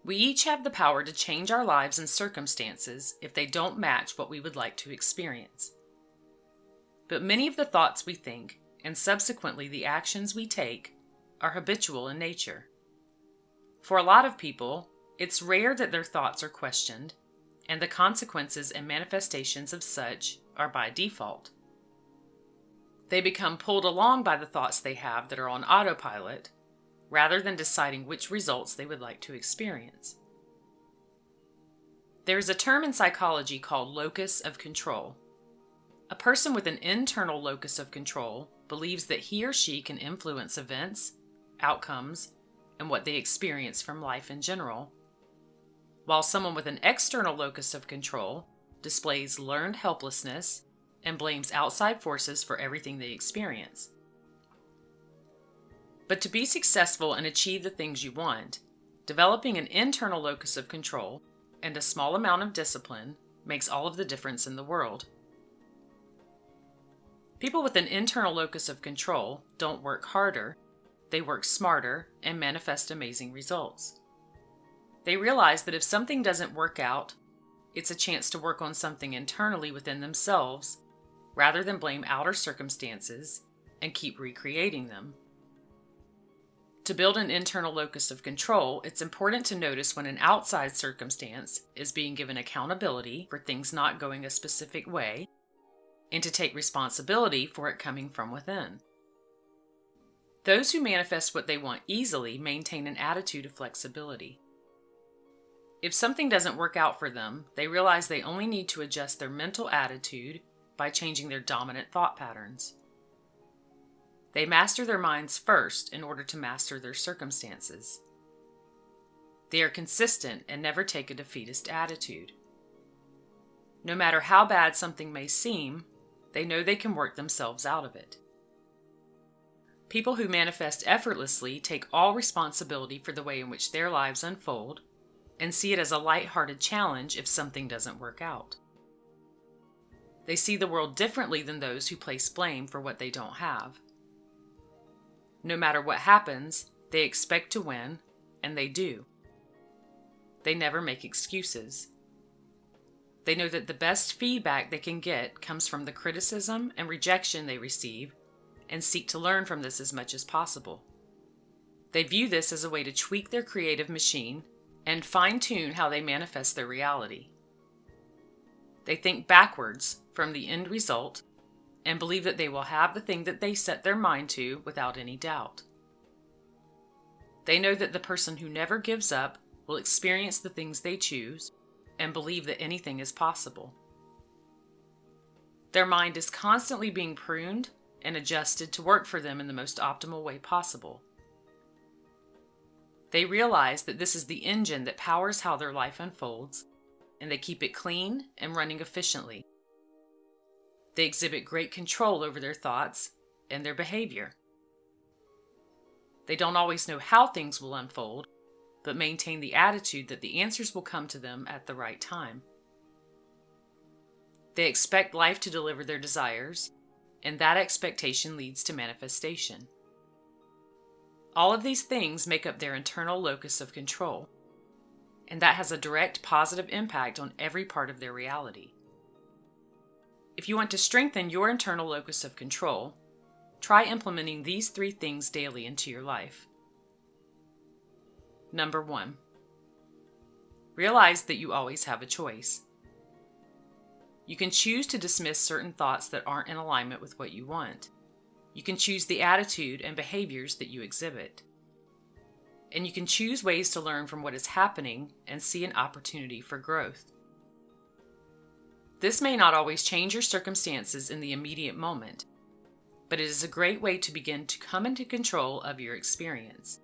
We each have the power to change our lives and circumstances if they don't match what we would like to experience. But many of the thoughts we think, and subsequently the actions we take, are habitual in nature. For a lot of people, it's rare that their thoughts are questioned, and the consequences and manifestations of such are by default. They become pulled along by the thoughts they have that are on autopilot, rather than deciding which results they would like to experience. There is a term in psychology called locus of control. A person with an internal locus of control believes that he or she can influence events, outcomes, and what they experience from life in general, while someone with an external locus of control displays learned helplessness and blames outside forces for everything they experience. But to be successful and achieve the things you want, developing an internal locus of control and a small amount of discipline makes all of the difference in the world. People with an internal locus of control don't work harder, they work smarter and manifest amazing results. They realize that if something doesn't work out, it's a chance to work on something internally within themselves rather than blame outer circumstances and keep recreating them. To build an internal locus of control, it's important to notice when an outside circumstance is being given accountability for things not going a specific way, and to take responsibility for it coming from within. Those who manifest what they want easily maintain an attitude of flexibility. If something doesn't work out for them, they realize they only need to adjust their mental attitude by changing their dominant thought patterns. They master their minds first in order to master their circumstances. They are consistent and never take a defeatist attitude. No matter how bad something may seem, they know they can work themselves out of it. People who manifest effortlessly take all responsibility for the way in which their lives unfold and see it as a light-hearted challenge if something doesn't work out. They see the world differently than those who place blame for what they don't have. No matter what happens, they expect to win, and they do. They never make excuses. They know that the best feedback they can get comes from the criticism and rejection they receive, and seek to learn from this as much as possible. They view this as a way to tweak their creative machine and fine-tune how they manifest their reality. They think backwards from the end result and believe that they will have the thing that they set their mind to without any doubt. They know that the person who never gives up will experience the things they choose and believe that anything is possible. Their mind is constantly being pruned and adjusted to work for them in the most optimal way possible. They realize that this is the engine that powers how their life unfolds, and they keep it clean and running efficiently. They exhibit great control over their thoughts and their behavior. They don't always know how things will unfold, but maintain the attitude that the answers will come to them at the right time. They expect life to deliver their desires, and that expectation leads to manifestation. All of these things make up their internal locus of control, and that has a direct positive impact on every part of their reality. If you want to strengthen your internal locus of control, try implementing these 3 things daily into your life. Number 1, realize that you always have a choice. You can choose to dismiss certain thoughts that aren't in alignment with what you want. You can choose the attitude and behaviors that you exhibit. And you can choose ways to learn from what is happening and see an opportunity for growth. This may not always change your circumstances in the immediate moment, but it is a great way to begin to come into control of your experience.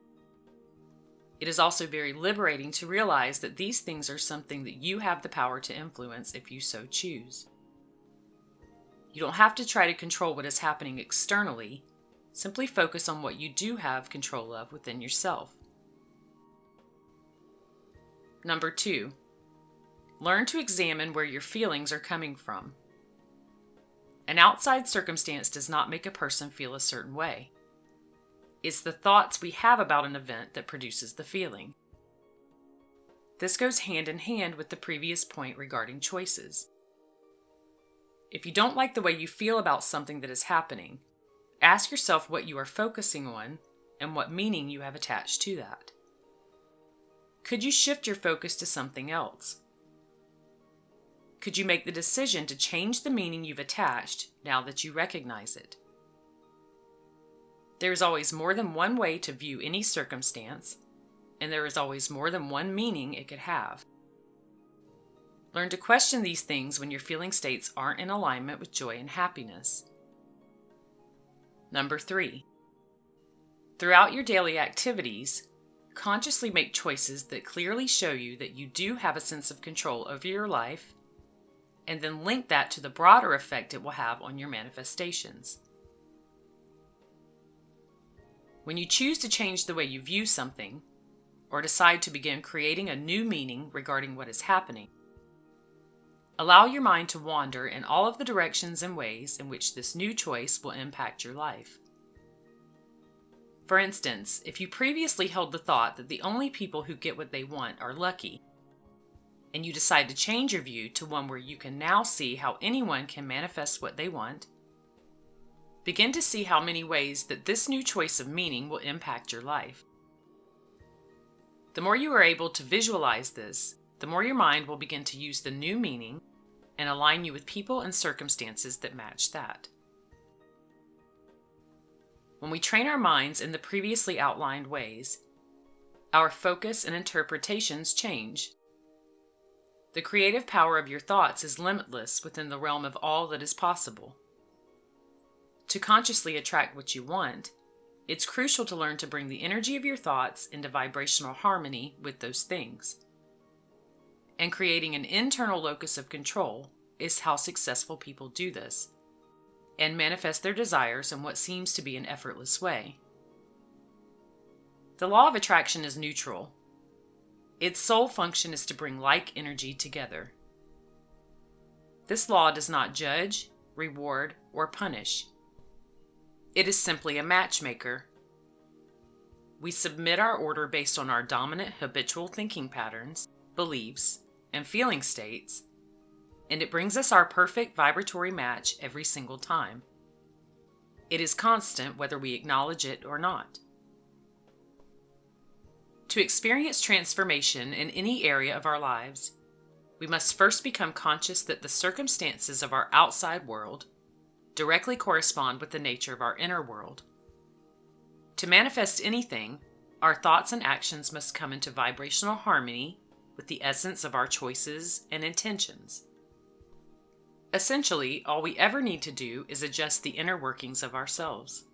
It is also very liberating to realize that these things are something that you have the power to influence if you so choose. You don't have to try to control what is happening externally. Simply focus on what you do have control of within yourself. Number 2, learn to examine where your feelings are coming from. An outside circumstance does not make a person feel a certain way. It's the thoughts we have about an event that produces the feeling. This goes hand in hand with the previous point regarding choices. If you don't like the way you feel about something that is happening, ask yourself what you are focusing on and what meaning you have attached to that. Could you shift your focus to something else? Could you make the decision to change the meaning you've attached now that you recognize it? There is always more than one way to view any circumstance, and there is always more than one meaning it could have. Learn to question these things when your feeling states aren't in alignment with joy and happiness. Number 3. Throughout your daily activities, consciously make choices that clearly show you that you do have a sense of control over your life, and then link that to the broader effect it will have on your manifestations. When you choose to change the way you view something, or decide to begin creating a new meaning regarding what is happening, allow your mind to wander in all of the directions and ways in which this new choice will impact your life. For instance, if you previously held the thought that the only people who get what they want are lucky, and you decide to change your view to one where you can now see how anyone can manifest what they want, begin to see how many ways that this new choice of meaning will impact your life. The more you are able to visualize this, the more your mind will begin to use the new meaning and align you with people and circumstances that match that. When we train our minds in the previously outlined ways, our focus and interpretations change. The creative power of your thoughts is limitless within the realm of all that is possible. To consciously attract what you want, it's crucial to learn to bring the energy of your thoughts into vibrational harmony with those things. And creating an internal locus of control is how successful people do this, and manifest their desires in what seems to be an effortless way. The law of attraction is neutral. Its sole function is to bring like energy together. This law does not judge, reward, or punish. It is simply a matchmaker. We submit our order based on our dominant habitual thinking patterns, beliefs, and feeling states, and it brings us our perfect vibratory match every single time. It is constant whether we acknowledge it or not. To experience transformation in any area of our lives, we must first become conscious that the circumstances of our outside world directly correspond with the nature of our inner world. To manifest anything, our thoughts and actions must come into vibrational harmony with the essence of our choices and intentions. Essentially, all we ever need to do is adjust the inner workings of ourselves.